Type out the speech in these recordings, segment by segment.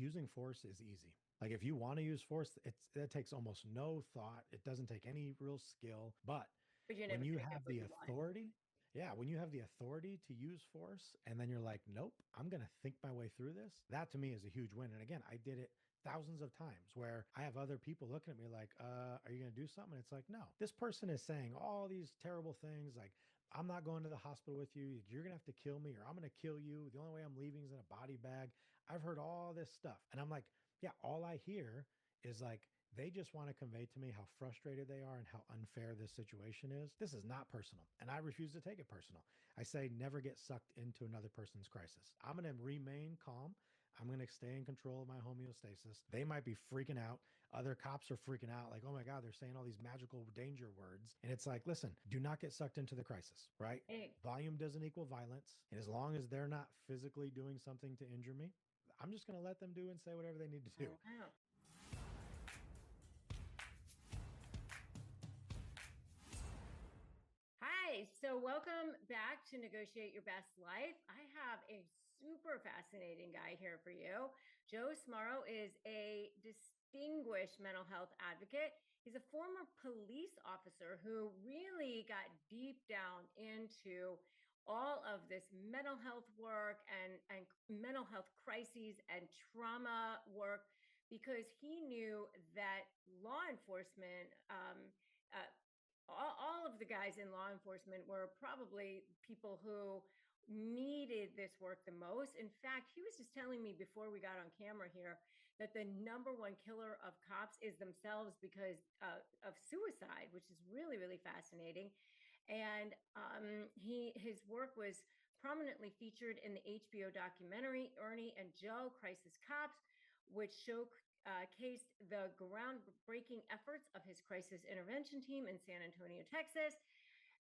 using force is easy. Like if you want to use force, it takes almost no thought. It doesn't take any real skill. But But you're when never you going to get have what the you want. authority, yeah, when you have the authority to use force and then you're like, nope, I'm going to think my way through this. That to me is a huge win. And again, I did it thousands of times where I have other people looking at me like, are you going to do something? And it's like, no, this person is saying all these terrible things. Like, I'm not going to the hospital with you. You're going to have to kill me or I'm going to kill you. The only way I'm leaving is in a body bag. I've heard all this stuff. And I'm like, yeah, all I hear is like, they just want to convey to me how frustrated they are and how unfair this situation is. This is not personal. And I refuse to take it personal. I say never get sucked into another person's crisis. I'm going to remain calm. I'm going to stay in control of my homeostasis. They might be freaking out. Other cops are freaking out like, oh my God, they're saying all these magical danger words. And it's like, listen, do not get sucked into the crisis, right? Hey, Volume doesn't equal violence. And as long as they're not physically doing something to injure me, I'm just going to let them do and say whatever they need to do. wow. Hi, so welcome back to Negotiate Your Best Life. I have a super fascinating guy here for you. Joe Smarro is a distinguished mental health advocate. He's a former police officer who really got deep down into all of this mental health work and mental health crises and trauma work because he knew that law enforcement all of the guys in law enforcement were probably people who needed this work the most. In fact, he was just telling me before we got on camera here that the number one killer of cops is themselves because of suicide, which is really, really fascinating. And his work was prominently featured in the HBO documentary Ernie and Joe: Crisis Cops, which showcased the groundbreaking efforts of his crisis intervention team in San Antonio, Texas.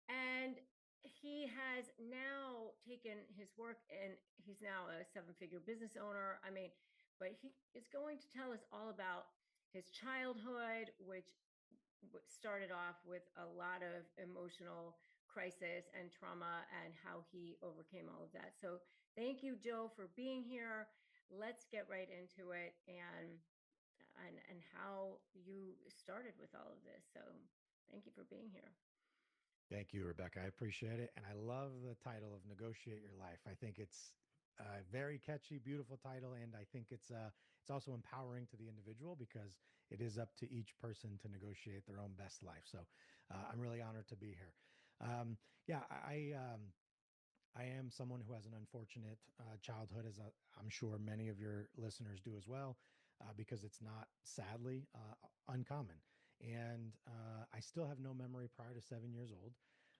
And he has now taken his work and he's now a seven-figure business owner. I mean, but he is going to tell us all about his childhood, which started off with a lot of emotional crisis and trauma and how he overcame all of that. So thank you, Joe, for being here. Let's get right into it and how you started with all of this. So thank you for being here. Thank you, Rebecca. I appreciate it. And I love the title of Negotiate Your Life. I think it's a very catchy, beautiful title. And I think it's also empowering to the individual because it is up to each person to negotiate their own best life. So I'm really honored to be here. Yeah, I am someone who has an unfortunate childhood, as I'm sure many of your listeners do as well, because it's not, sadly, uncommon. And I still have no memory prior to 7 years old.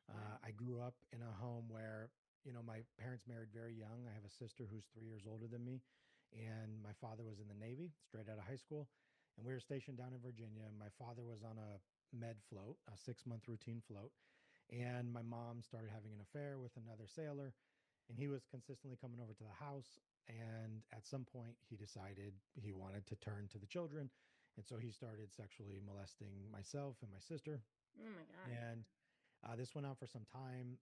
Wow. I grew up in a home where, my parents married very young. I have a sister who's 3 years older than me. And my father was in the Navy straight out of high school. And we were stationed down in Virginia. My father was on a med float, a 6-month routine float. And my mom started having an affair with another sailor, and he was consistently coming over to the house. And at some point, he decided he wanted to turn to the children. And so he started sexually molesting myself and my sister. Oh my God. And this went on for some time.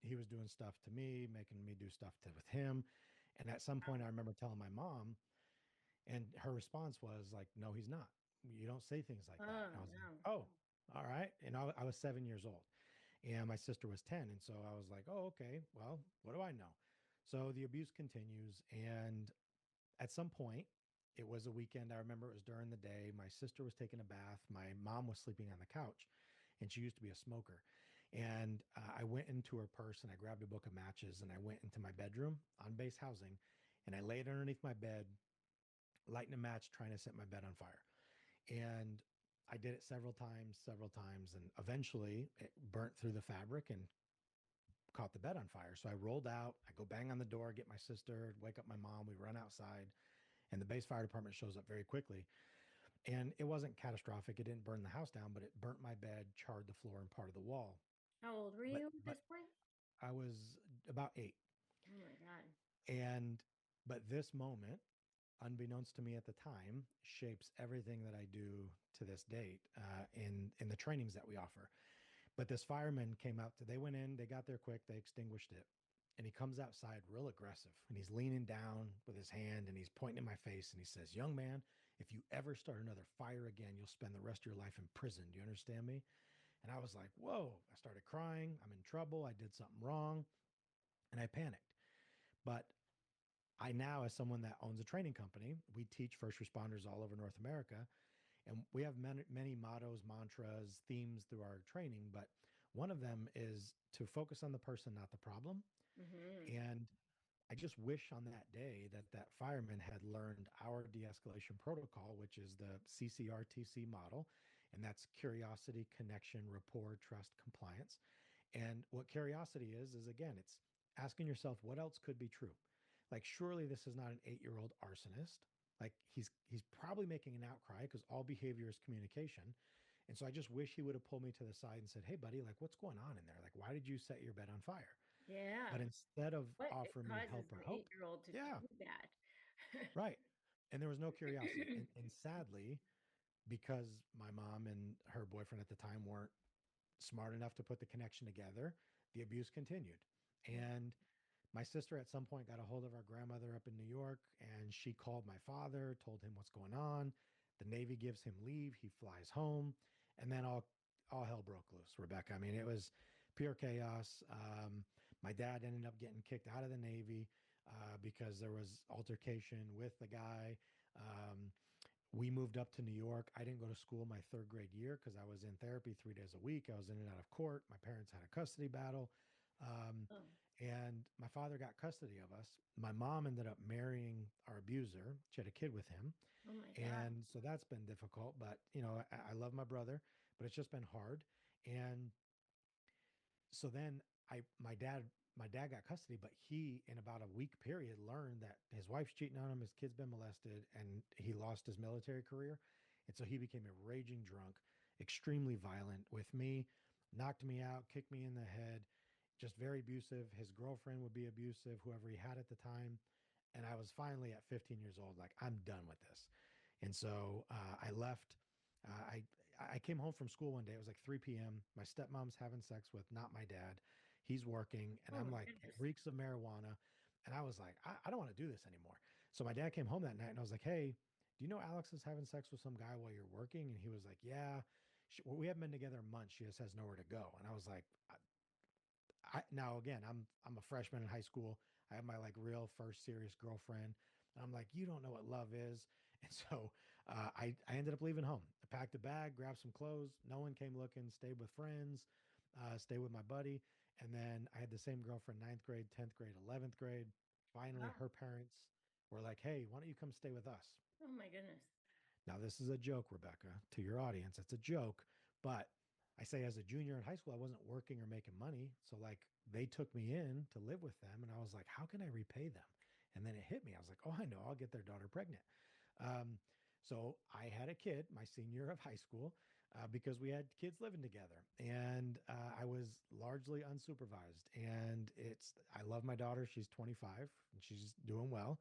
He was doing stuff to me, making me do stuff with him. And at some point, I remember telling my mom, and her response was like, no, he's not. You don't say things like that. Oh And I was like, no. oh, all right. And I was 7 years old and my sister was 10. And so I was like, oh, okay, well, what do I know? So the abuse continues. And at some point, it was a weekend. I remember it was during the day. My sister was taking a bath. My mom was sleeping on the couch, and she used to be a smoker. And I went into her purse and I grabbed a book of matches and I went into my bedroom on base housing and I laid underneath my bed, lighting a match, trying to set my bed on fire. And I did it several times. And eventually it burnt through the fabric and caught the bed on fire. So I rolled out, I go bang on the door, get my sister, wake up my mom. We run outside and the base fire department shows up very quickly. And it wasn't catastrophic. It didn't burn the house down, but it burnt my bed, charred the floor and part of the wall. How old were But, you at but this point? I was about 8. Oh my God. And, but this moment, unbeknownst to me at the time, shapes everything that I do to this date in the trainings that we offer. But this fireman came out, they went in, they got there quick, they extinguished it. and he comes outside real aggressive, and he's leaning down with his hand and he's pointing in my face and he says, "Young man, if you ever start another fire again, you'll spend the rest of your life in prison. Do you understand me?" And I was like, whoa. I started crying. I'm in trouble. I did something wrong. And I panicked. But I now, as someone that owns a training company, we teach first responders all over North America. And we have many mottos, mantras, themes through our training. But one of them is to focus on the person, not the problem. Mm-hmm. And I just wish on that day that that fireman had learned our de-escalation protocol, which is the CCRTC model, and that's curiosity, connection, rapport, trust, compliance. And what curiosity is again, it's asking yourself what else could be true. Like, surely this is not an 8-year-old arsonist. Like, he's probably making an outcry because all behavior is communication. And so I just wish he would have pulled me to the side and said, "Hey, buddy, like, what's going on in there? Like, why did you set your bed on fire?" Yeah. But instead of What it offering me causes help or the hope, 8-year-old to yeah, do that? right. And there was no curiosity. And sadly, because my mom and her boyfriend at the time weren't smart enough to put the connection together, the abuse continued. And my sister at some point got a hold of our grandmother up in New York, and she called my father, told him what's going on. The Navy gives him leave. He flies home, and then all hell broke loose, Rebecca. I mean, it was pure chaos. My dad ended up getting kicked out of the Navy because there was altercation with the guy. Um, we moved up to New York. I didn't go to school my third grade year because I was in therapy 3 days a week. I was in and out of court. My parents had a custody battle. Um, Oh, and my father got custody of us. My mom ended up marrying our abuser. She had a kid with him. oh my God. And so that's been difficult. But, I love my brother, but it's just been hard. And so then my dad got custody, but he in about a week period learned that his wife's cheating on him, his kid's been molested, and he lost his military career. And so he became a raging drunk, extremely violent with me, knocked me out, kicked me in the head, just very abusive. His girlfriend would be abusive, whoever he had at the time. And I was finally at 15 years old, like, I'm done with this. And so I left. I came home from school one day. It was like 3 p.m. My stepmom's having sex with not my dad. He's working, and Oh I'm my like, it goodness. reeks of marijuana. And I was like, I don't want to do this anymore. So my dad came home that night, and I was like, "Hey, do you know Alex is having sex with some guy while you're working?" And he was like, "Yeah, we haven't been together a month. She just has nowhere to go." And I was like, now again, I'm a freshman in high school. I have my like real first serious girlfriend, and I'm like, "You don't know what love is." And so I ended up leaving home. I packed a bag, grabbed some clothes. No one came looking. Stayed with friends, stayed with my buddy, and then I had the same girlfriend 9th grade, 10th grade, 11th grade. Finally, Wow. her parents were like, "Hey, why don't you come stay with us?" Oh my goodness. Now, this is a joke, Rebecca, to your audience. It's a joke, but I say as a junior in high school, I wasn't working or making money. So, like, they took me in to live with them, and I was like, how can I repay them? And then it hit me. I was like, oh, I know, I'll get their daughter pregnant. Um, so I had a kid my senior year of high school because we had kids living together, and I was largely unsupervised. And I love my daughter. She's 25 and she's doing well,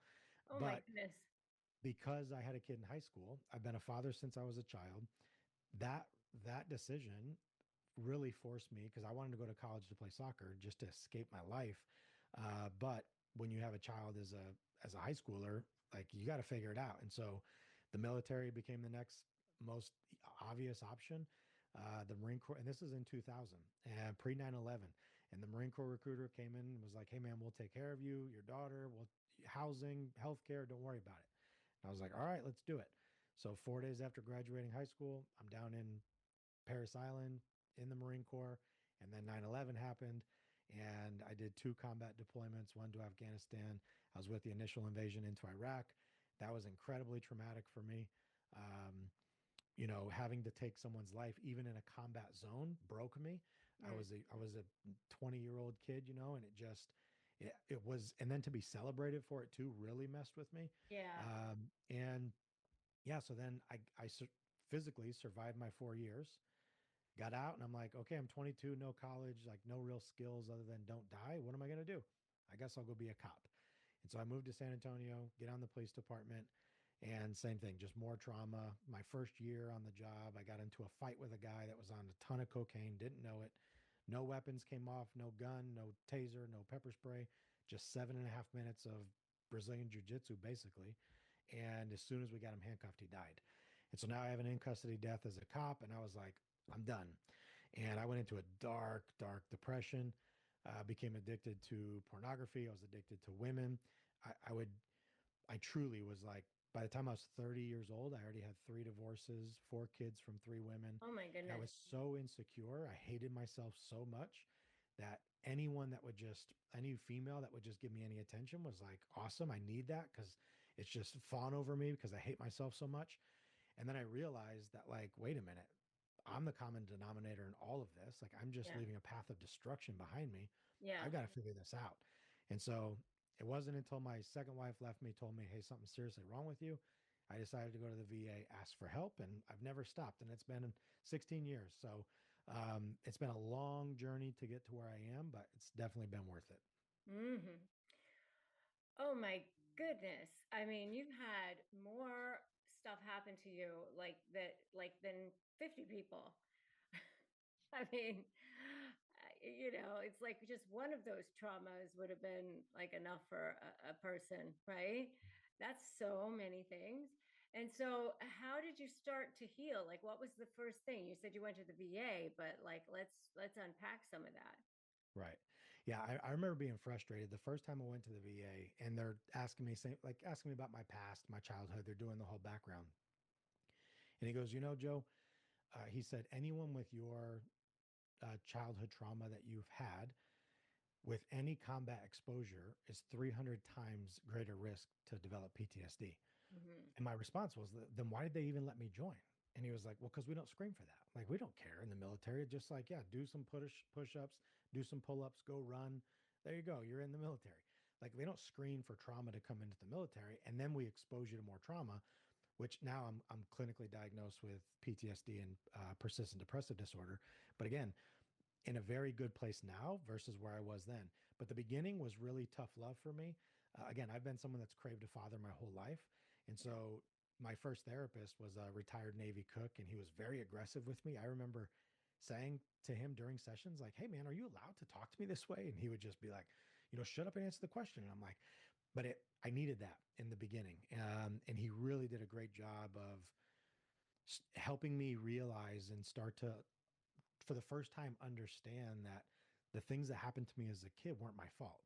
Oh my but goodness. because I had a kid in high school, I've been a father since I was a child. That that decision really forced me because I wanted to go to college to play soccer just to escape my life. But when you have a child as a high schooler, like you got to figure it out. And so the military became the next most obvious option. The Marine Corps, and this is in 2000 and pre 9/11. And the Marine Corps recruiter came in and was like, "Hey man, we'll take care of you, your daughter, we'll housing, healthcare, don't worry about it." And I was like, "All right, let's do it." So 4 days after graduating high school, I'm down in Paris Island in the Marine Corps. And then 9/11 happened. And I did 2 combat deployments, one to Afghanistan. I was with the initial invasion into Iraq. That was incredibly traumatic for me. Um, having to take someone's life, even in a combat zone, broke me. Mm. I was a 20-year-old kid, and it was, and then to be celebrated for it too, really messed with me. Yeah. And yeah, so then physically survived my 4 years, got out, and I'm like, okay, I'm 22, no college, like no real skills other than don't die. What am I going to do? I guess I'll go be a cop. And so I moved to San Antonio, get on the police department, and same thing, just more trauma. My first year on the job, I got into a fight with a guy that was on a ton of cocaine, didn't know it. No weapons came off, no gun, no taser, no pepper spray, just 7.5 minutes of Brazilian Jiu Jitsu, basically. And as soon as we got him handcuffed, he died. And so now I have an in custody death as a cop. And I was like, I'm done. And I went into a dark, dark depression. Became addicted to pornography. I was addicted to women. I would, I truly was like, by the time I was 30 years old, I already had three divorces, four kids from three women. Oh my And I goodness. was so insecure. I hated myself so much that anyone that would just, any female that would just give me any attention was like, awesome. I need that because it's just fawn over me because I hate myself so much. And then I realized that, like, wait a minute, I'm the common denominator in all of this. Like, I'm just Yeah. leaving a path of destruction behind me. Yeah. I've got to figure this out. And so it wasn't until my second wife left me, told me, hey, something's seriously wrong with you. I decided to go to the VA, ask for help, and I've never stopped. And it's been 16 years. So it's been a long journey to get to where I am, but it's definitely been worth it. Hmm. Oh my goodness. I mean, you've had more stuff happen to you like that, like than 50 people. I mean, it's like just one of those traumas would have been like enough for a person, right? That's so many things. And so, how did you start to heal? Like, what was the first thing? You said you went to the VA, but like, let's unpack some of that. Right. Yeah, I remember being frustrated the first time I went to the VA, and they're asking me, like asking me about my past, my childhood. They're doing the whole background. And he goes, Joe, he said, anyone with your childhood trauma that you've had with any combat exposure is 300 times greater risk to develop PTSD. Hmm. And my response was, then why did they even let me join? And he was like, well, because we don't screen for that. Like, we don't care in the military. Just like, yeah, do some push ups, do some pull ups, go run. There you go. You're in the military. Like, they don't screen for trauma to come into the military. And then we expose you to more trauma, which now I'm clinically diagnosed with PTSD and persistent depressive disorder. But again, in a very good place now versus where I was then. But the beginning was really tough love for me. Again, I've been someone that's craved a father my whole life. And Yeah. so my first therapist was a retired Navy cook, and he was very aggressive with me. I remember saying to him during sessions, like, hey, man, are you allowed to talk to me this way? And he would just be like, shut up and answer the question. And I'm like, but I needed that in the beginning. And he really did a great job of helping me realize and start to, for the first time, understand that the things that happened to me as a kid weren't my fault.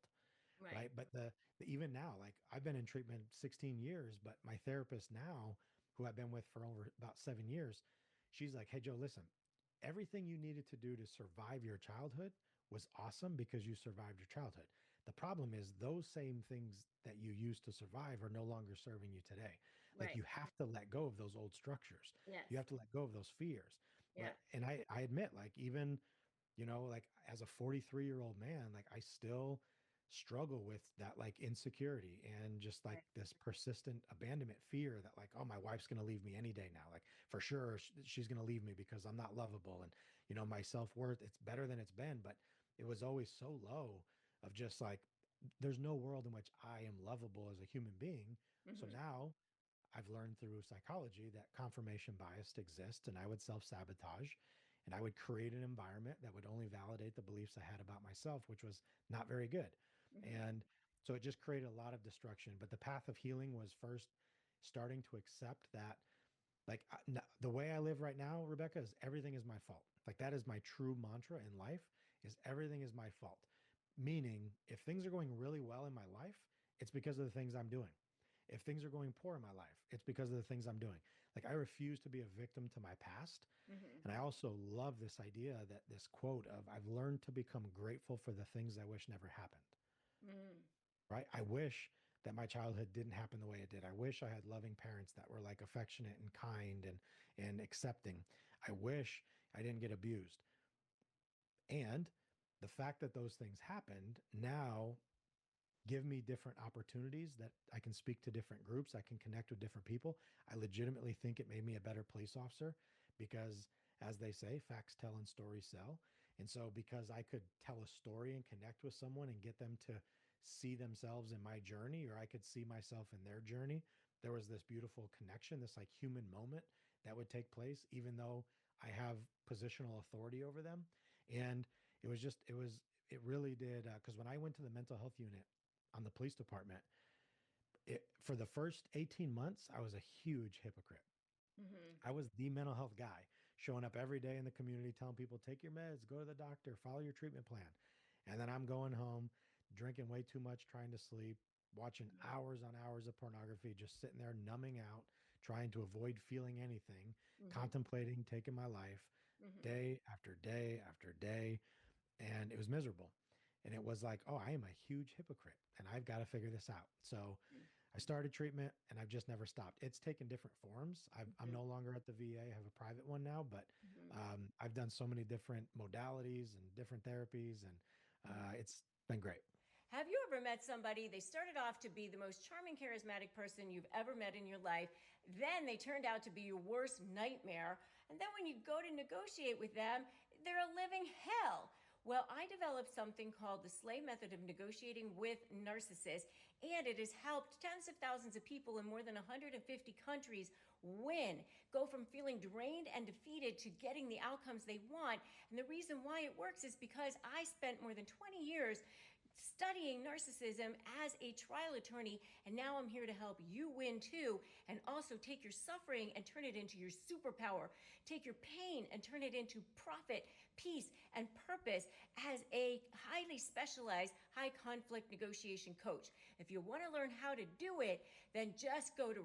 Right. Right. But even now, like, I've been in treatment 16 years, but my therapist now, who I've been with for over about 7 years, she's like, hey, Joe, listen, everything you needed to do to survive your childhood was awesome because you survived your childhood. The problem is those same things that you used to survive are no longer serving you today. Like, Right. you have to let go of those old structures. Yes. You have to let go of those fears. Yeah. Right. And I admit, like, even, like, as a 43-year-old man, like, I still struggle with that, like, insecurity and just like Right. this persistent abandonment fear that, like, oh, my wife's going to leave me any day now. Like, for sure she's going to leave me because I'm not lovable. And, my self-worth, it's better than it's been, but it was always so low of just like, there's no world in which I am lovable as a human being. So Hmm. now I've learned through psychology that confirmation bias exists, and I would self sabotage, and I would create an environment that would only validate the beliefs I had about myself, which was not very good. Hmm. And so it just created a lot of destruction. But the path of healing was first starting to accept that, like, the way I live right now, Rebecca, is everything is my fault. Like, that is my true mantra in life, is everything is my fault. Meaning, if things are going really well in my life, it's because of the things I'm doing. If things are going poor in my life, it's because of the things I'm doing. Like, I refuse to be a victim to my past. Hmm. And I also love this idea, that this quote of, I've learned to become grateful for the things I wish never happened. Hmm. Right? I wish that my childhood didn't happen the way it did. I wish I had loving parents that were, like, affectionate and kind and accepting. I wish I didn't get abused. And the fact that those things happened now give me different opportunities, that I can speak to different groups, I can connect with different people. I legitimately think it made me a better police officer because, as they say, facts tell and stories sell. And so, because I could tell a story and connect with someone and get them to see themselves in my journey, or I could see myself in their journey, there was this beautiful connection, this, like, human moment that would take place, even though I have positional authority over them. And It really did. Because when I went to the mental health unit on the police department, for the first 18 months, I was a huge hypocrite. Mm-hmm. I was the mental health guy, showing up every day in the community, telling people, take your meds, go to the doctor, follow your treatment plan. And then I'm going home, drinking way too much, trying to sleep, watching hours on hours of pornography, just sitting there numbing out, trying to avoid feeling anything, Mm-hmm. contemplating taking my life Mm-hmm. day after day after day. And it was miserable. And it was like, oh, I am a huge hypocrite and I've got to figure this out. So I started treatment and I've just never stopped. It's taken different forms. I'm Mm-hmm. no longer at the VA. I have a private one now, but Mm-hmm. I've done so many different modalities and different therapies, and it's been great. Have you ever met somebody, they started off to be the most charming, charismatic person you've ever met in your life, then they turned out to be your worst nightmare, and then when you go to negotiate with them, they're a living hell? Well, I developed something called the SLAY method of negotiating with narcissists, and it has helped tens of thousands of people in more than 150 countries win, go from feeling drained and defeated to getting the outcomes they want. And the reason why it works is because I spent more than 20 years studying narcissism as a trial attorney, and now I'm here to help you win too, and also take your suffering and turn it into your superpower. Take your pain and turn it into profit, peace, and purpose as a highly specialized high conflict negotiation coach. If you want to learn how to do it, then just go to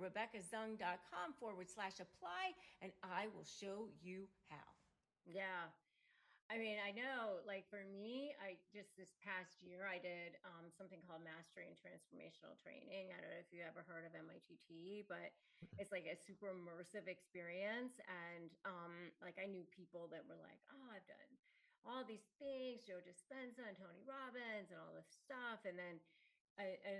RebeccaZung.com/apply and I will show you how. Yeah. I mean, I know, like for me, I just this past year I did something called Mastery and Transformational Training. I don't know if you ever heard of MITT, but it's like a super immersive experience. And like I knew people that were like, "Oh, I've done all these things, Joe Dispenza and Tony Robbins and all this stuff," and then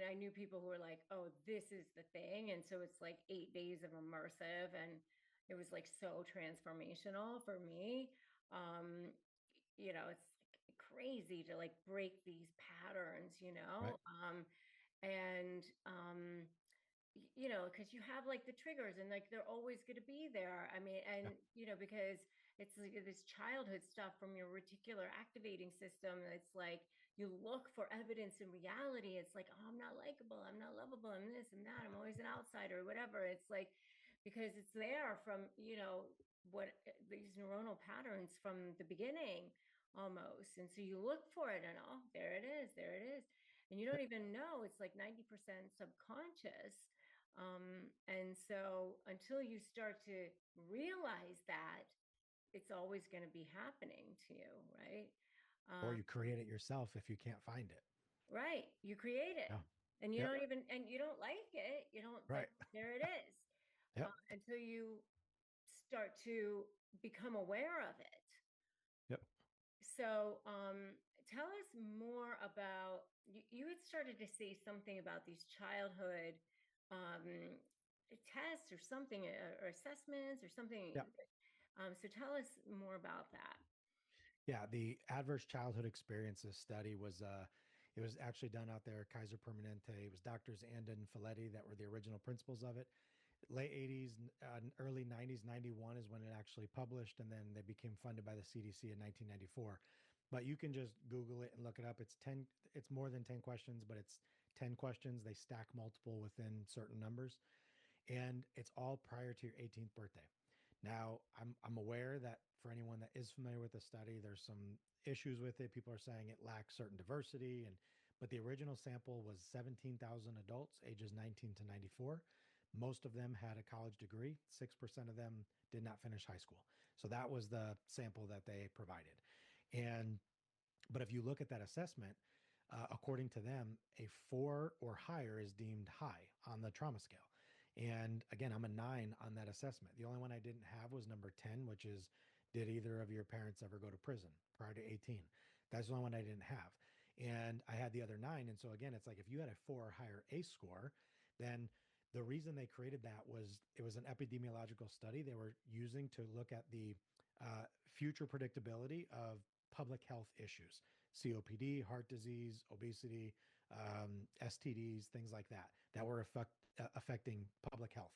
I knew people who were like, "Oh, this is the thing," and so it's like 8 days of immersive, and it was like so transformational for me. Um, it's like crazy to like break these patterns, Right. and because you have like the triggers and like they're always going to be there. I mean, Yeah. and because it's like this childhood stuff from your reticular activating system. It's like you look for evidence in reality. It's like, oh, I'm not likable, I'm not lovable, I'm this and that, I'm always an outsider, whatever. It's like because it's there from what these neuronal patterns from the beginning almost. And so you look for it and oh, there it is, there it is. And you Yep. don't even know it's like 90% subconscious. And so until you start to realize that, it's always going to be happening to you, right? Or Um, you create it yourself if you can't find it. right. You create it Yeah. and you Yep. don't even, and you don't like it. You don't Right. like, there it is. Yep. Until you start to become aware of it. Yep. So, tell us more about you had started to say something about these childhood um, tests or something, or assessments or something. Yep. So, tell us more about that. Yeah, the adverse childhood experiences study was it was actually done out there, Kaiser Permanente. It was doctors Anda and Folletti that were the original principals of it. Late 80s, early 90s, 91 is when it actually published, and then they became funded by the CDC in 1994. But you can just Google it and look it up. It's 10, it's more than 10 questions, but it's 10 questions. They stack multiple within certain numbers, and it's all prior to your 18th birthday. Now, I'm aware that for anyone that is familiar with the study, there's some issues with it. People are saying it lacks certain diversity, and but the original sample was 17,000 adults ages 19 to 94. Most of them had a college degree. 6% of them did not finish high school. So that was the sample that they provided. And but if you look at that assessment, according to them, a 4 or higher is deemed high on the trauma scale. And again, I'm a 9 on that assessment. The only one I didn't have was number 10, which is, did either of your parents ever go to prison prior to 18? That's the only one I didn't have. And I had the other 9. And so again, it's like if you had a 4 or higher ACE score, then the reason they created that was it was an epidemiological study they were using to look at the future predictability of public health issues, COPD, heart disease, obesity, STDs, things like that, that were affecting public health.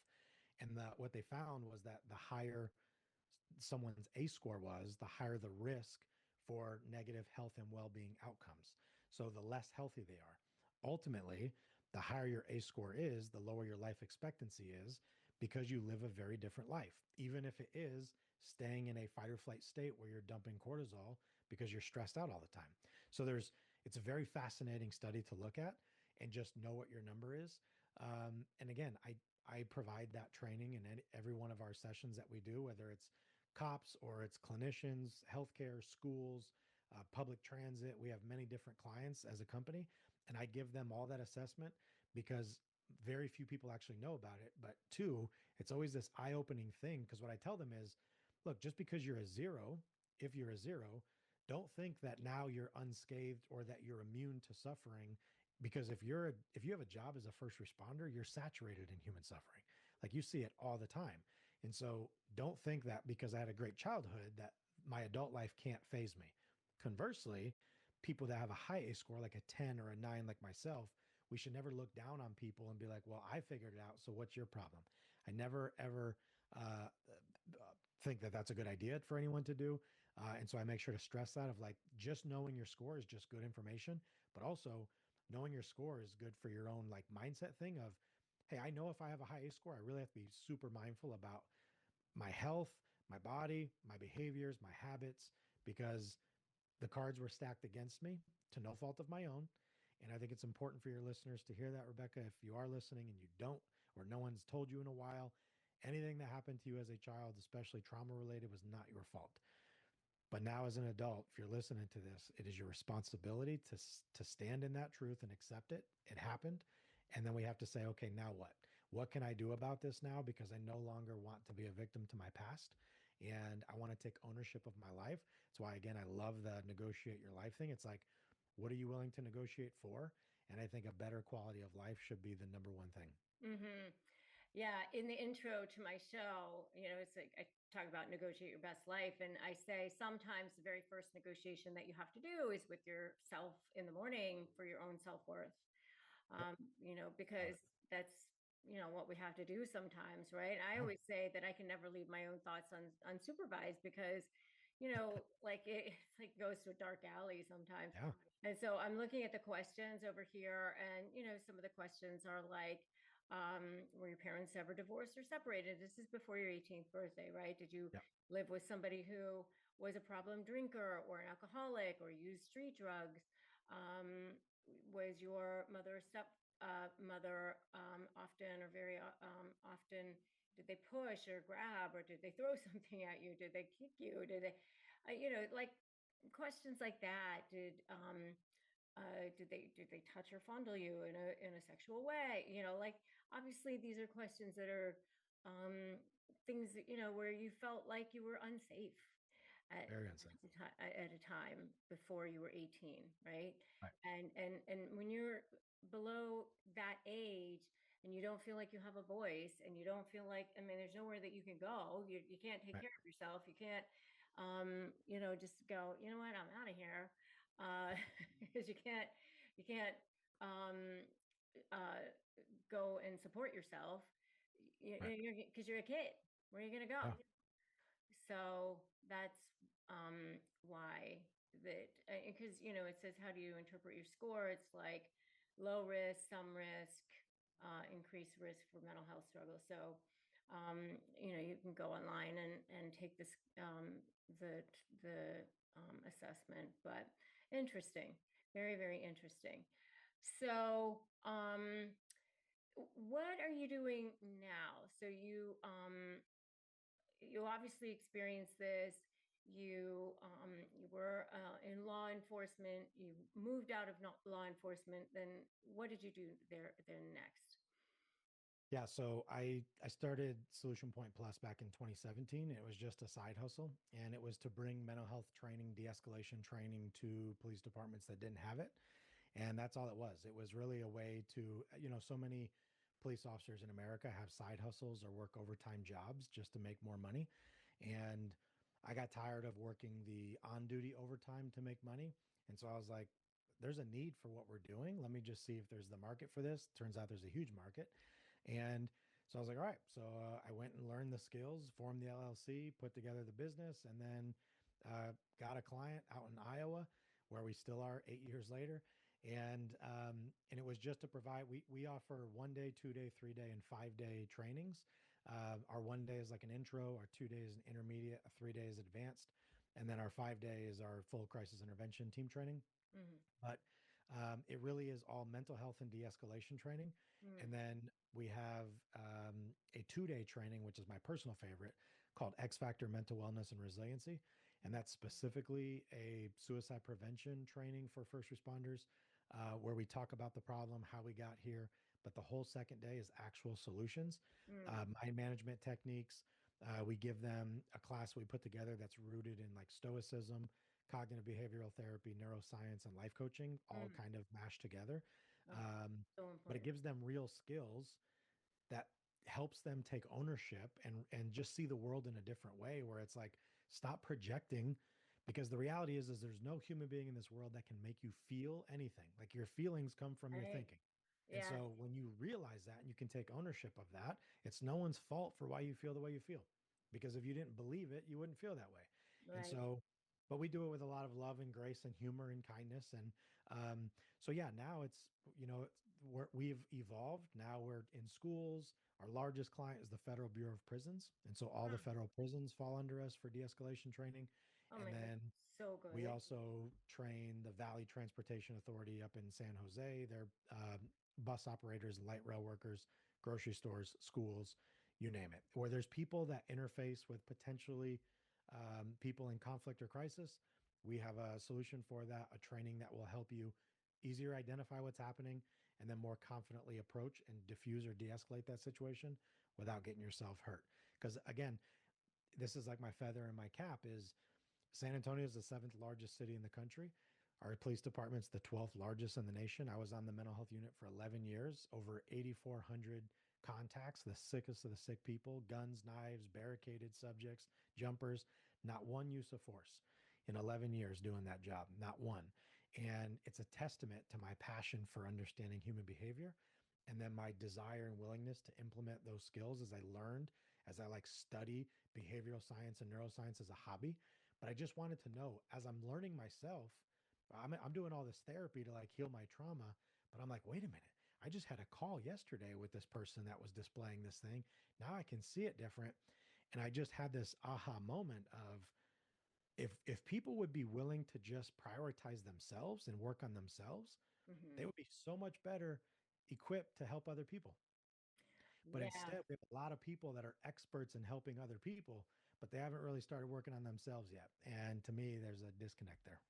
And what they found was that the higher someone's ACE score was, the higher the risk for negative health and well-being outcomes. So the less healthy they are. Ultimately, the higher your ACE score is, the lower your life expectancy is, because you live a very different life, even if it is staying in a fight or flight state where you're dumping cortisol because you're stressed out all the time. So it's a very fascinating study to look at and just know what your number is. And again, I provide that training in every one of our sessions that we do, whether it's cops or it's clinicians, healthcare, schools, public transit. We have many different clients as a company, and I give them all that assessment because very few people actually know about it. But two, it's always this eye-opening thing because what I tell them is, look, just because you're a zero, if you're a zero, don't think that now you're unscathed or that you're immune to suffering, because if you have a job as a first responder, you're saturated in human suffering. Like, you see it all the time. And so don't think that because I had a great childhood that my adult life can't phase me. Conversely, people that have a high A score, like a 10 or a 9 like myself, we should never look down on people and be like, well, I figured it out, so what's your problem? I never ever think that that's a good idea for anyone to do. And so I make sure to stress that of like, just knowing your score is just good information, but also knowing your score is good for your own like mindset thing of, hey, I know if I have a high A score, I really have to be super mindful about my health, my body, my behaviors, my habits, because the cards were stacked against me to no fault of my own. And I think it's important for your listeners to hear that, Rebecca. If you are listening and you don't, or no one's told you in a while, anything that happened to you as a child, especially trauma related, was not your fault. But now, as an adult, if you're listening to this, it is your responsibility to stand in that truth and accept it. It happened. And then we have to say, okay, now what? What can I do about this now? Because I no longer want to be a victim to my past. And I want to take ownership of my life. That's why, again, I love the negotiate your life thing. It's like, what are you willing to negotiate for? And I think a better quality of life should be the number one thing. Mm-hmm. Yeah, in the intro to my show, it's like I talk about negotiate your best life. And I say sometimes the very first negotiation that you have to do is with yourself in the morning for your own self-worth. Yep. Love Because it. that's, what we have to do sometimes, right? I Yeah. always say that I can never leave my own thoughts unsupervised because, like it's like goes to a dark alley sometimes. Yeah. And so I'm looking at the questions over here, and some of the questions are like, were your parents ever divorced or separated? This is before your 18th birthday, right? Did you Yep. live with somebody who was a problem drinker or an alcoholic or used street drugs? Was your mother, step mother, often or very often, did they push or grab, or did they throw something at you? Did they kick you? Did they, like questions like that? Did they touch or fondle you in a sexual way? Like, obviously these are questions that are um, things that, where you felt like you were unsafe at Very unsafe. at a time before you were 18, right? Right. And when you're below that age and you don't feel like you have a voice, and you don't feel like, I mean, there's nowhere that you can go. You can't take Right. care of yourself. You can't just go, you know what, I'm out of here. Because you can't um uh go and support yourself, Right. because you're a kid. Where are you going to go? Yeah. So that's why that, because it says, how do you interpret your score? It's like low risk, some risk, increased risk for mental health struggles. So you can go online and take this the assessment. But interesting, very, very interesting. So what are you doing now? So you obviously experienced this. You were in law enforcement. You moved out of law enforcement. Then what did you do there then next? Yeah, so I started Solution Point Plus back in 2017. It was just a side hustle, and it was to bring mental health training, de-escalation training to police departments that didn't have it. And that's all it was. It was really a way to, so many police officers in America have side hustles or work overtime jobs just to make more money. And I got tired of working the on-duty overtime to make money. And so I was like, there's a need for what we're doing. Let me just see if there's the market for this. Turns out there's a huge market. And so I was like, all right. So I went and learned the skills, formed the LLC, put together the business, and then got a client out in Iowa where we still are 8 years later. And it was just to provide, we offer 1 day, 2 day, 3 day, and 5 day trainings. Our 1 day is like an intro, our 2 day is an intermediate, a 3 day is advanced. And then our 5 day is our full crisis intervention team training. Mm-hmm. But it really is all mental health and de-escalation training. Mm. And then we have a 2 day training, which is my personal favorite, called X Factor Mental Wellness and Resiliency. And that's specifically a suicide prevention training for first responders, where we talk about the problem, how we got here. But the whole second day is actual solutions, Mm. mind management techniques. We give them a class we put together that's rooted in like stoicism, cognitive behavioral therapy, neuroscience, and life coaching, all Mm. kind of mashed together. Oh, Um, so but it important. gives them real skills that helps them take ownership and just see the world in a different way, where it's like, stop projecting, because the reality is there's no human being in this world that can make you feel anything. Like, your feelings come from your Right. thinking. And Yeah. so when you realize that and you can take ownership of that, it's no one's fault for why you feel the way you feel. Because if you didn't believe it, you wouldn't feel that way. And Right. so, but we do it with a lot of love and grace and humor and kindness. And so, yeah, now it's, we've evolved. Now we're in schools. Our largest client is the Federal Bureau of Prisons. And so all the Huh. federal prisons fall under us for de escalation training. Oh And my then goodness. So we good. also train the Valley Transportation Authority up in San Jose. They're bus operators, light rail workers, grocery stores, schools, you name it, where there's people that interface with potentially people in conflict or crisis. We have a solution for that, a training that will help you easier identify what's happening and then more confidently approach and diffuse or de escalate that situation without getting yourself hurt. Because again, this is like my feather in my cap is San Antonio is the seventh largest city in the country. Our police department's the 12th largest in the nation. I was on the mental health unit for 11 years, over 8,400 contacts, the sickest of the sick people, guns, knives, barricaded subjects, jumpers, not one use of force in 11 years doing that job, not one. And it's a testament to my passion for understanding human behavior and then my desire and willingness to implement those skills as I learned, as I like study behavioral science and neuroscience as a hobby. But I just wanted to know, as I'm learning myself, I'm doing all this therapy to like heal my trauma, but I'm like, wait a minute. I just had a call yesterday with this person that was displaying this thing. Now I can see it different. And I just had this aha moment of, if people would be willing to just prioritize themselves and work on themselves, they Mm-hmm. would be so much better equipped to help other people. But Yeah. instead, we have a lot of people that are experts in helping other people, but they haven't really started working on themselves yet. And to me, there's a disconnect there.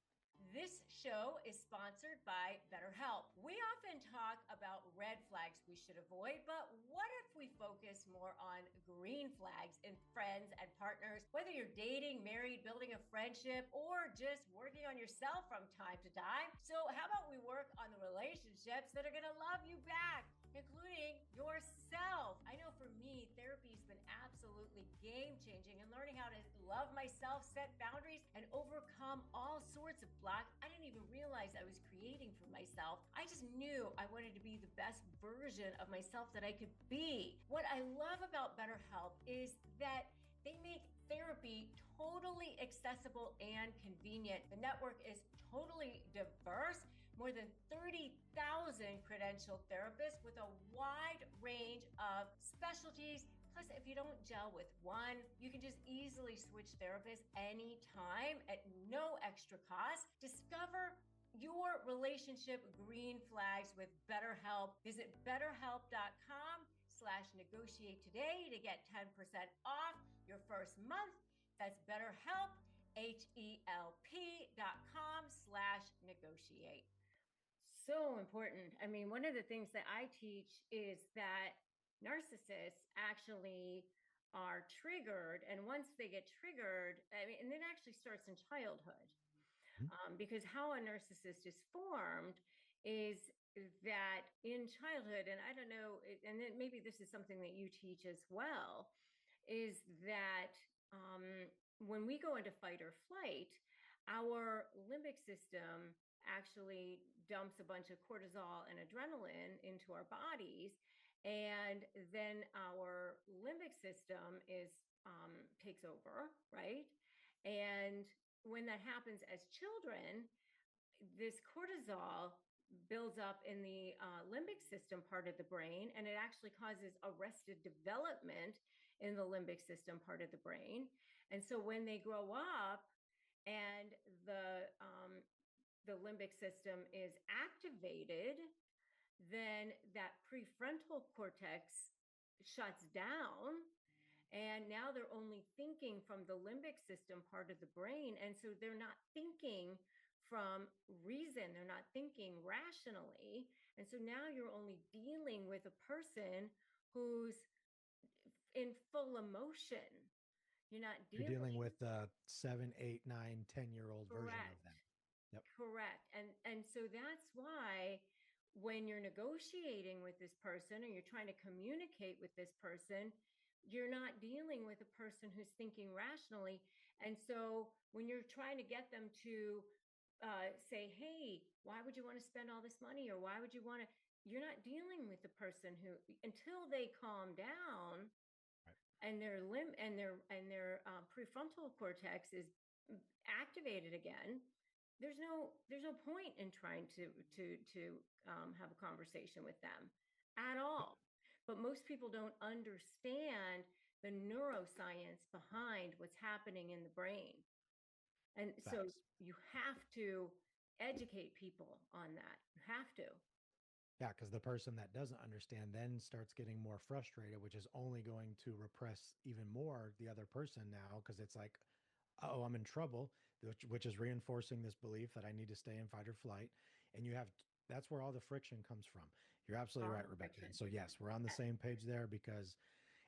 This show is sponsored by BetterHelp. We often talk about red flags we should avoid, but what if we focus more on green flags in friends and partners? Whether you're dating, married, building a friendship, or just working on yourself from time to time. So, how about we work on the relationships that are going to love you back, including yourself? I know for me, therapy has been absolutely game changing and learning how to love myself, set boundaries, and overcome all sorts of blocks I didn't even realize I was creating for myself. I just knew I wanted to be the best version of myself that I could be. What I love about BetterHelp is that they make therapy totally accessible and convenient. The network is totally diverse, more than 30,000 credentialed therapists with a wide range of specialties. Plus, if you don't gel with one, you can just easily switch therapists anytime at no extra cost. Discover your relationship green flags with BetterHelp. Visit betterhelp.com/negotiate today to get 10% off your first month. That's BetterHelp, HELP.com/negotiate. So important. I mean, one of the things that I teach is that narcissists actually are triggered. And once they get triggered, I mean, and it actually starts in childhood, Mhm. because how a narcissist is formed is that in childhood, and I don't know, and then maybe this is something that you teach as well, is that when we go into fight or flight, our limbic system actually dumps a bunch of cortisol and adrenaline into our bodies. And then our limbic system is takes over, right? And when that happens as children, this cortisol builds up in the limbic system part of the brain, and it actually causes arrested development in the limbic system part of the brain. And so when they grow up and the limbic system is activated, then that prefrontal cortex shuts down, and now they're only thinking from the limbic system part of the brain. And so they're not thinking from reason, they're not thinking rationally. And so now you're only dealing with a person who's in full emotion. You're not You're dealing dealing. with a 7, 8, 9, 10-year-old version of Correct. them. Yep. Correct. And so that's why when you're negotiating with this person or you're trying to communicate with this person, you're not dealing with a person who's thinking rationally. And so when you're trying to get them to say, hey, why would you want to spend all this money? Or why would you want to? You're not dealing with the person who, until they calm down Right. and their prefrontal cortex is activated again, there's no point in trying to have a conversation with them at Yep. all. But most people don't understand the neuroscience behind what's happening in the brain, and so Facts. you have to educate people on that. You have to. Yeah, because the person that doesn't understand then starts getting more frustrated, which is only going to repress even more the other person now because it's like, oh, I'm in trouble, which is reinforcing this belief that I need to stay in fight or flight. And that's where all the friction comes from. You're absolutely right, Rebecca. Friction. And so, yes, we're on the same page there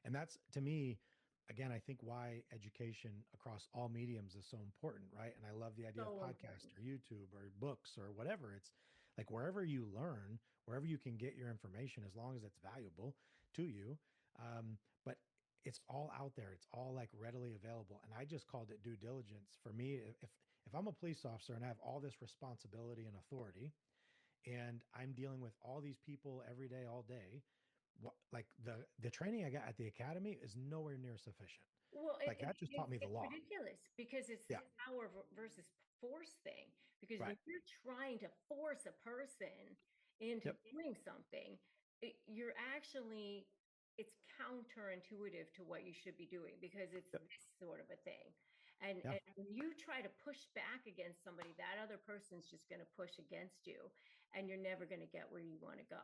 and that's to me, again, I think why education across all mediums is so important, right? And I love the idea of So podcast important. or YouTube or books or whatever. It's like wherever you learn, wherever you can get your information, as long as it's valuable to you. But it's all out there. It's all like readily available. And I just called it due diligence. For me, if I'm a police officer and I have all this responsibility and authority, and I'm dealing with all these people every day, all day, like the training I got at the academy is nowhere near sufficient. Well, Like that just taught me the it's law. ridiculous because it's Yeah. this power versus force thing. Because Right. when you're trying to force a person into Yep. doing something, you're actually, it's counterintuitive to what you should be doing because it's Yep. this sort of a thing. Yeah. And when you try to push back against somebody, that other person's just going to push against you, and you're never going to get where you want to go.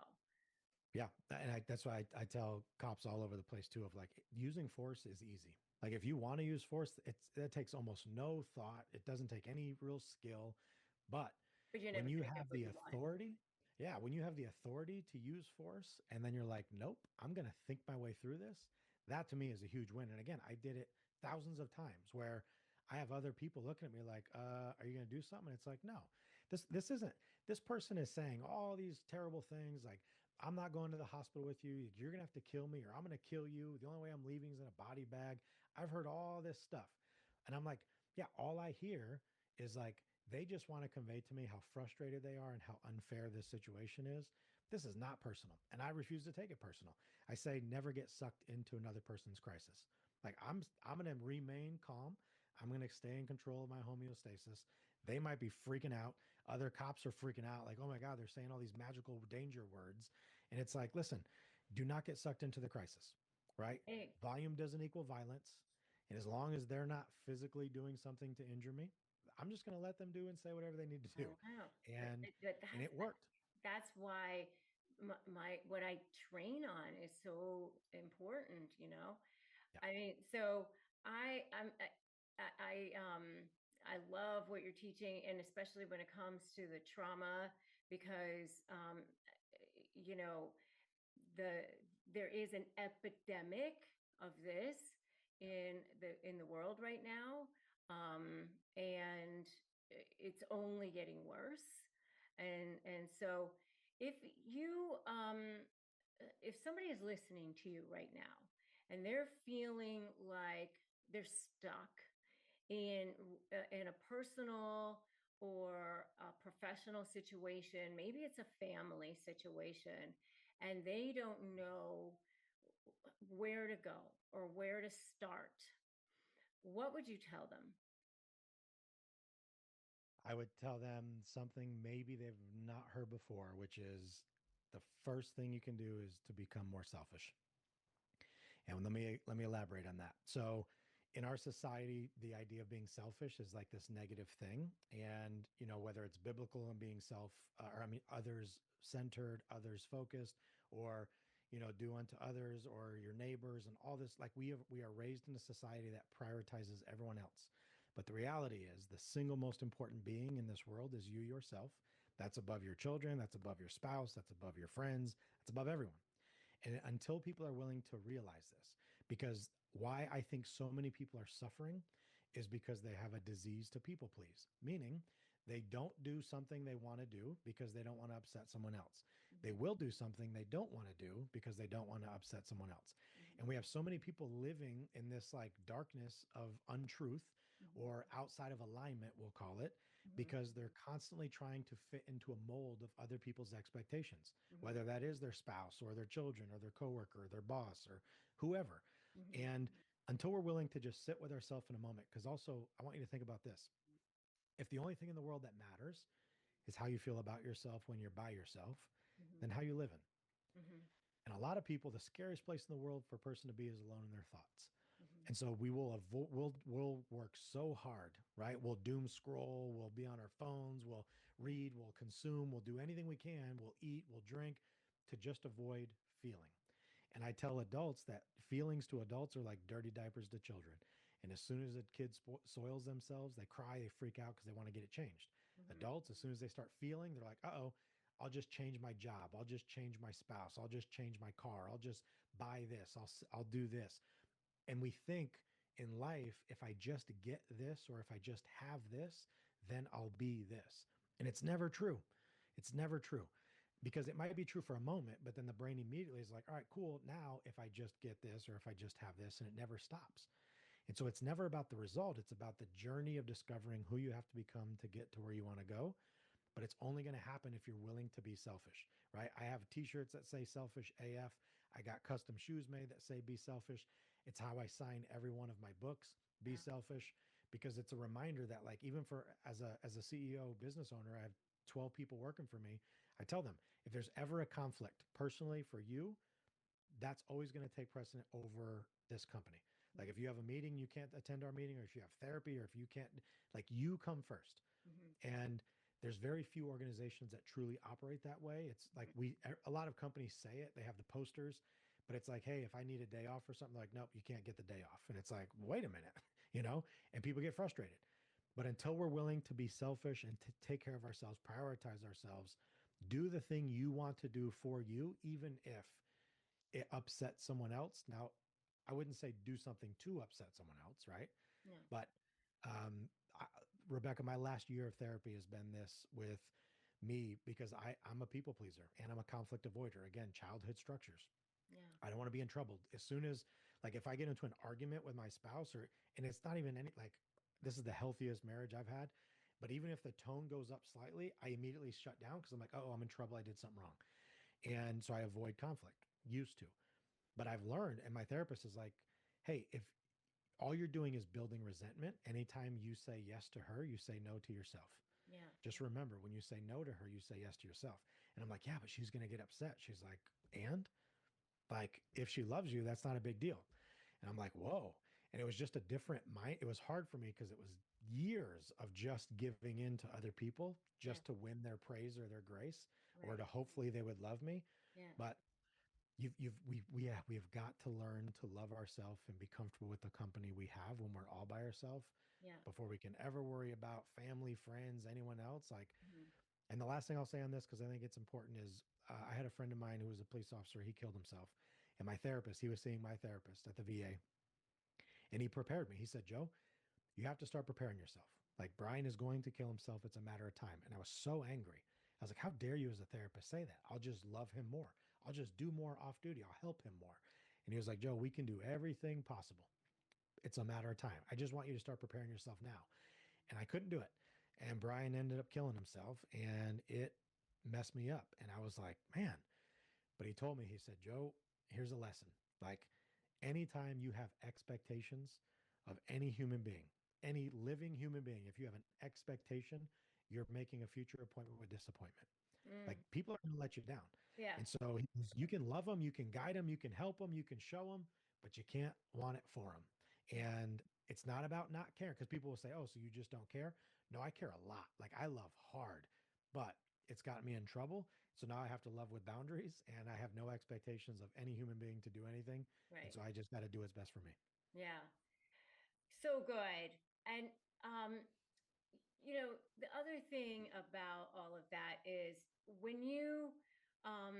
Yeah. And that's why I tell cops all over the place too of like using force is easy. Like if you want to use force, it takes almost no thought. It doesn't take any real skill. But But you're when never you going to get have what the you want. authority, yeah, when you have the authority to use force and then you're like, nope, I'm going to think my way through this, that to me is a huge win. And again, I did it thousands of times where I have other people looking at me like, are you going to do something? And it's like, no, this isn't, this person is saying all these terrible things like, I'm not going to the hospital with you. You're going to have to kill me or I'm going to kill you. The only way I'm leaving is in a body bag. I've heard all this stuff. And I'm like, yeah, all I hear is like, they just want to convey to me how frustrated they are and how unfair this situation is. This is not personal. And I refuse to take it personal. I say never get sucked into another person's crisis. Like I'm going to remain calm. I'm going to stay in control of my homeostasis. They might be freaking out. Other cops are freaking out like, "Oh my god, they're saying all these magical danger words." And it's like, "Listen, do not get sucked into the crisis." Right? Hey, Volume doesn't equal violence. And as long as they're not physically doing something to injure me, I'm just going to let them do and say whatever they need to do. wow. And But and it worked. that's why my what I train on is so important, you know. Yeah. I mean, so I love what you're teaching, and especially when it comes to the trauma, because you know, there is an epidemic of this in the world right now, and it's only getting worse. And so if you if somebody is listening to you right now and they're feeling like they're stuck in a personal or a professional situation, maybe it's a family situation, and they don't know where to go or where to start, what would you tell them? I would tell them something maybe they've not heard before, which is the first thing you can do is to become more selfish. And let me elaborate on that. So, in our society, the idea of being selfish is like this negative thing, and whether it's biblical and being or I mean others centered, others focused, or do unto others or your neighbors and all this. Like we are raised in a society that prioritizes everyone else. But the reality is, the single most important being in this world is you yourself. That's above your children. That's above your spouse. That's above your friends. That's above everyone. And until people are willing to realize this, because why I think so many people are suffering is because they have a disease to people please, meaning they don't do something they want to do because they don't want to upset someone else. They Mhm. will do something they don't want to do because they don't want to upset someone else. And Mhm. we have so many people living in this like darkness of untruth Mhm. or outside of alignment, we'll call it, Mhm. because they're constantly trying to fit into a mold of other people's expectations, Mhm. whether that is their spouse or their children or their coworker or their boss or whoever. Mhm. And until we're willing to just sit with ourselves in a moment, because also I want you to think about this. If the only thing in the world that matters is how you feel about yourself when you're by yourself, Mhm. then how you living? Mhm. And a lot of people, the scariest place in the world for a person to be is alone in their thoughts. Mhm. And so we'll work so hard, right? We'll doom scroll, we'll be on our phones, we'll read, we'll consume, we'll do anything we can, we'll eat, we'll drink to just avoid feeling. And I tell adults that feelings to adults are like dirty diapers to children. And as soon as a kid soils themselves, they cry, they freak out because they want to get it changed. Mhm. Adults, as soon as they start feeling, they're like, uh oh, I'll just change my job. I'll just change my spouse. I'll just change my car. I'll just buy this. I'll do this. And we think in life, if I just get this or if I just have this, then I'll be this. And it's never true. It's never true because it might be true for a moment, but then the brain immediately is like, all right, cool. Now, if I just get this or if I just have this, and it never stops. And so it's never about the result. It's about the journey of discovering who you have to become to get to where you want to go. But it's only going to happen if you're willing to be selfish, right? I have t-shirts that say selfish AF. I got custom shoes made that say be selfish. It's how I sign every one of my books, be Yeah. selfish, because it's a reminder that like even for as a CEO business owner, I have 12 people working for me. I tell them if there's ever a conflict personally for you, that's always going to take precedent over this company. Like if you have a meeting, you can't attend our meeting, or if you have therapy, or if you can't, like you come first. Mhm. And there's very few organizations that truly operate that way. It's like a lot of companies say it, they have the posters, but it's like, hey, if I need a day off or something, like, nope, you can't get the day off. And it's like, wait a minute, and people get frustrated. But until we're willing to be selfish and to take care of ourselves, prioritize ourselves, do the thing you want to do for you, even if it upsets someone else. Now, I wouldn't say do something to upset someone else, right? Yeah. But um, I, Rebecca, my last year of therapy has been this with me because I'm a people pleaser and I'm a conflict avoider. Again, childhood structures. Yeah. I don't want to be in trouble. As soon as, like, if I get into an argument with my spouse, and it's not even any, like, this is the healthiest marriage I've had. But even if the tone goes up slightly, I immediately shut down because I'm like, oh, I'm in trouble. I did something wrong. And so I avoid conflict, used to. But I've learned, and my therapist is like, hey, if all you're doing is building resentment, anytime you say yes to her, you say no to yourself. Yeah. Just remember, when you say no to her, you say yes to yourself. And I'm like, yeah, but she's going to get upset. She's like, and like, if she loves you, that's not a big deal. And I'm like, whoa. And it was just a different mind. It was hard for me because it was years of just giving in to other people Yeah. just to win their praise or their grace or Right. to hopefully they would love me. Yeah. But we've got to learn to love ourselves and be comfortable with the company we have when we're all by ourselves Yeah. before we can ever worry about family, friends, anyone else. Like, Mhm. and the last thing I'll say on this, because I think it's important, is I had a friend of mine who was a police officer. He killed himself. And my therapist, he was seeing my therapist at the VA, and he prepared me. He said, Joe, you have to start preparing yourself. Like, Brian is going to kill himself. It's a matter of time. And I was so angry. I was like, how dare you as a therapist say that? I'll just love him more. I'll just do more off duty. I'll help him more. And he was like, Joe, we can do everything possible. It's a matter of time. I just want you to start preparing yourself now. And I couldn't do it. And Brian ended up killing himself, and it messed me up. And I was like, man. But he told me, he said, Joe, here's a lesson. Like, anytime you have expectations of any human being, any living human being, if you have an expectation, you're making a future appointment with disappointment. Like Mm. people are going to let you down. Yeah. And so you can love them, you can guide them, you can help them, you can show them, but you can't want it for them. Yeah. And it's not about not caring because people will say, oh, so you just don't care. No, I care a lot. Like I love hard, but it's gotten me in trouble. So now I have to love with boundaries and I have no expectations of any human being to do anything. And Right. so I just got to do what's best for me. Yeah. So good. And um, the other thing about all of that is when you um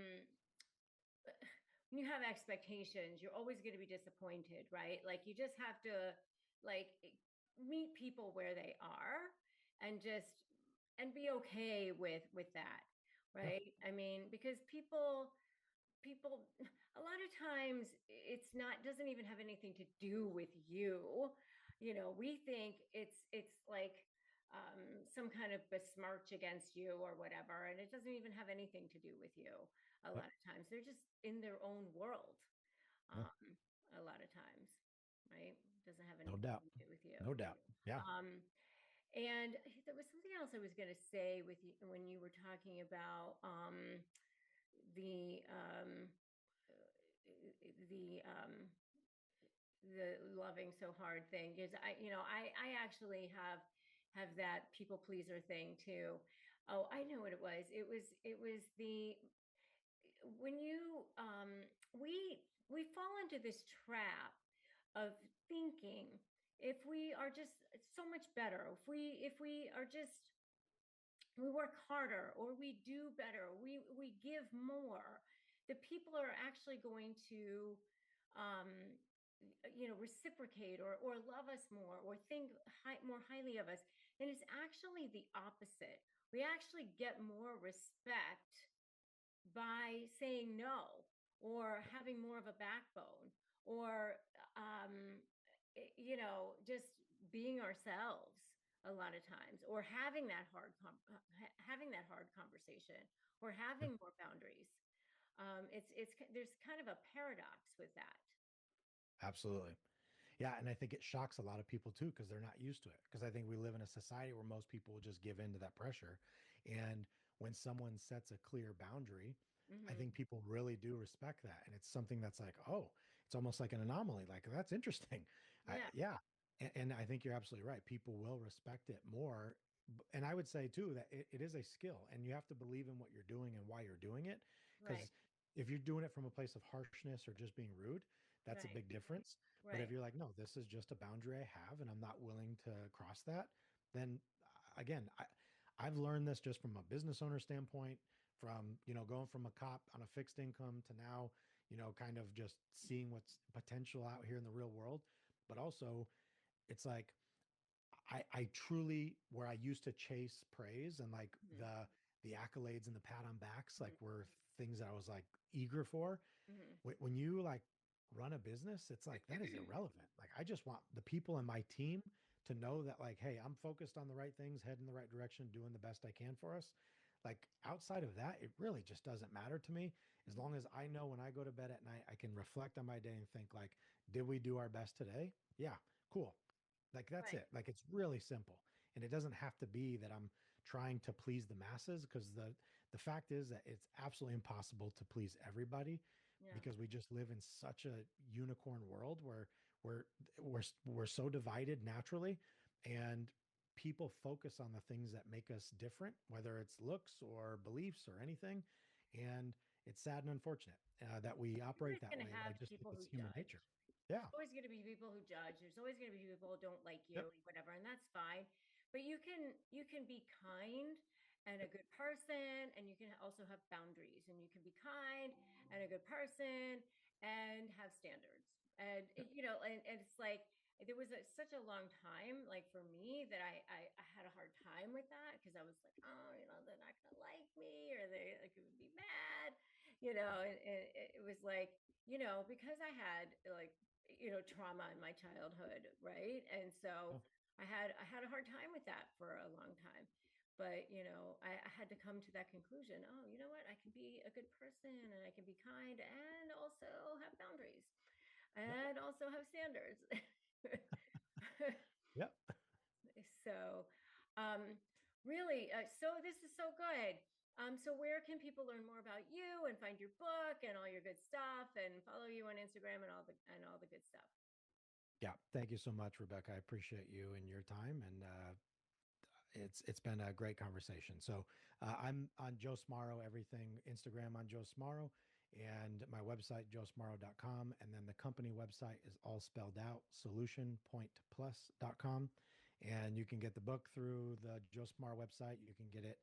when you have expectations, you're always going to be disappointed, right? Like you just have to like meet people where they are and just and be okay with that, Yeah. right? I mean, because people a lot of times it's not doesn't even have anything to do with you. We think it's like some kind of besmirch against you or whatever, and it doesn't even have anything to do with you. A Yep. lot of times they're just in their own world. Yeah. um, a lot of times, right? Doesn't have No anything doubt. to do with you. No doubt. Yeah. um, and there was something else I was going to say with you when you were talking about the the the loving so hard thing is I actually have that people pleaser thing too. Oh, I know what it was. It was the when you we fall into this trap of thinking if we are just so much better, if we are just we work harder or we do better, we give more, the people are actually going to um reciprocate or love us more or think more highly of us. And it's actually the opposite. We actually get more respect by saying no or having more of a backbone or just being ourselves a lot of times, or having that hard conversation, or Yeah. having more boundaries. It's there's kind of a paradox with that. Absolutely. Yeah, and I think it shocks a lot of people too because they're not used to it. Because I think we live in a society where most people will just give in to that pressure. And when someone sets a clear boundary, I Hmm. think people really do respect that. And it's something that's like, oh, it's almost like an anomaly. Like, that's interesting. Yeah. Yeah. And I think you're absolutely right. People will respect it more. And I would say too that it is a skill and you have to believe in what you're doing and why you're doing it. Right. Because if you're doing it from a place of harshness or just being rude, that's a Right. big difference. But if Right. you're like, no, this is just a boundary I have and I'm not willing to cross that, then again, I've learned this just from a business owner standpoint, from, going from a cop on a fixed income to now, kind of just seeing what's potential out here in the real world. But also, it's like, I truly, where I used to chase praise and like Hmm. the accolades and the pat on backs, like Hmm. were things that I was like eager for, Hmm. when you like run a business, it's like that is irrelevant. Like I just want the people in my team to know that like, hey, I'm focused on the right things, heading in the right direction, doing the best I can for us. Like outside of that, it really just doesn't matter to me. As long as I know when I go to bed at night, I can reflect on my day and think like, did we do our best today? Yeah, cool. Like that's Right. it. Like it's really simple. And it doesn't have to be that I'm trying to please the masses because the fact is that it's absolutely impossible to please everybody Yeah. because we just live in such a unicorn world where we're we're so divided naturally, and people focus on the things that make us different, whether it's looks or beliefs or anything. And it's sad and unfortunate that we You're operate always that going to way, but have I just think people who it's human judge. nature. Yeah. There's always going to be people who judge. There's always going to be people who don't like you Yep. or whatever, and that's fine. But you can be kind and a Yep. good person, and you can also have boundaries, and you can be kind and a good person and have standards. And Yep. and it's like there was such a long time, like for me, that I had a hard time with that because I was like, oh, they're not gonna like me, or they like would be mad, and it was like, because I had like trauma in my childhood, right? And so Oh, I had a hard time with that for a long time. But I had to come to that conclusion. Oh, you know what? I can be a good person, and I can be kind, and also have boundaries, yep. and also have standards. Yep. So, um, really, absolutely. So this is so good. So where can people learn more about you and find your book and all your good stuff and follow you on Instagram and all the good stuff? Yeah, thank you so much, Rebecca. I appreciate you and your time, and it's been a great conversation. So I'm on Joe Smarro, everything Instagram on Joe Smarro, and my website joesmarro.com, and then the company website is all spelled out solutionpointplus.com, and you can get the book through the Joe Smarro website. You can get it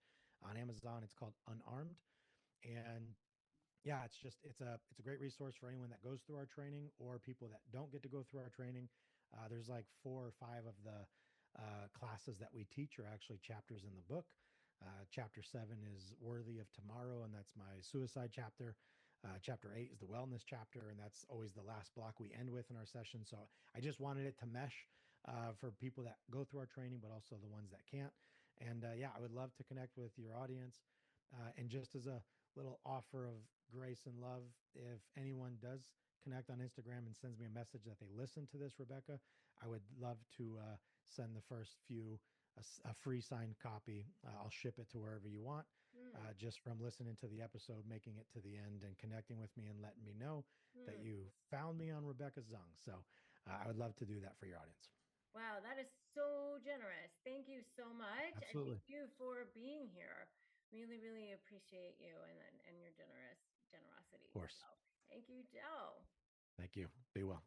on Amazon. It's called Unarmed, and yeah, it's a great resource for anyone that goes through our training or people that don't get to go through our training. There's like 4 or 5 of the classes that we teach are actually chapters in the book. Chapter 7 is Worthy of Tomorrow, and that's my suicide chapter. Chapter 8 is the wellness chapter, and that's always the last block we end with in our session. So I just wanted it to mesh for people that go through our training, but also the ones that can't. And yeah, I would love to connect with your audience. And just as a little offer of grace and love, if anyone does connect on Instagram and sends me a message that they listen to this, Rebecca, I would love to send the first few a free signed copy. I'll ship it to wherever you want. Hmm. Just from listening to the episode, making it to the end, and connecting with me and letting me know that Hmm. you found me on Rebecca Zung. So I would love to do that for your audience. Wow, that is so generous. Thank you so much. And Absolutely. thank you for being here. Really, really appreciate you and your Of generosity. course. So thank you, Joe. Thank you. Be well.